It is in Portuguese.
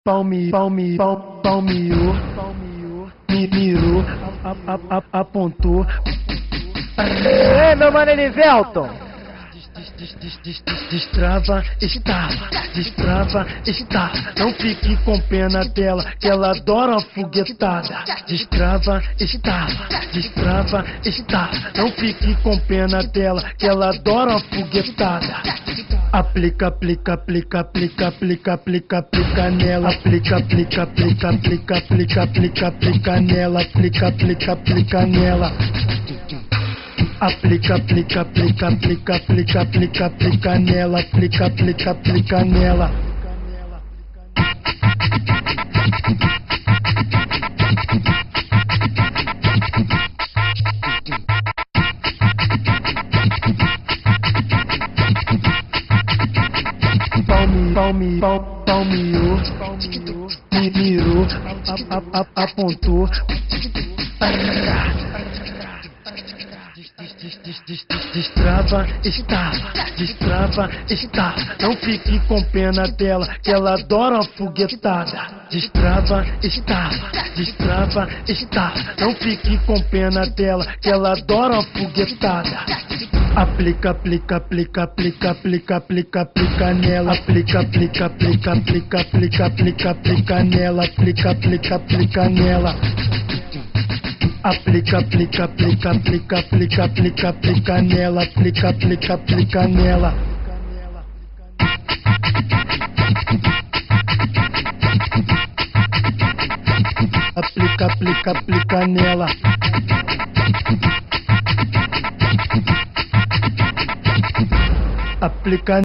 Palmeou, mirou, apontou. Ei, meu mano Elivelton! Destrava, estala, não fique com pena dela, que ela adora uma foguetada. Destrava, estala, não fique com pena dela, que ela adora uma foguetada. Aplica nela, aplica nela, aplica nela. Aplica nela, aplica nela. Palmeou, mirou, apontou. Destrava, estala, não fique com pena dela, que ela adora uma foguetada. Destrava, estala, não fique com pena dela, que ela adora uma foguetada. Aplica nela, aplica nela, aplica nela. Aplica nela, aplica nela. Aplica nela. Aplica